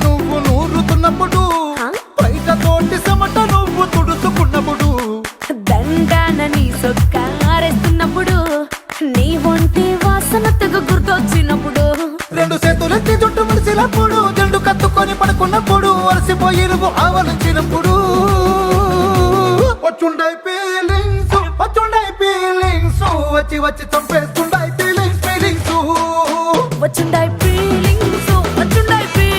నువ్వు నూరుతున్నప్పుడు బయట తోటి చెమట నువ్వు తుడుచుకున్నప్పుడు దండాన నీ సొక్కారేస్తున్నప్పుడు నీ ఒంటి వాసన తెగ గుర్తొచ్చినప్పుడు రెండు చేతులెత్తి చుట్టూ మలిసినప్పుడు జెండు కత్తుకొని పడుకున్నప్పుడు అలసిపోయి నువ్వు ఆవలించినప్పుడు వచ్చుండై ఫీలింగ్స్ వచ్చి వచ్చి చంపేస్తుండై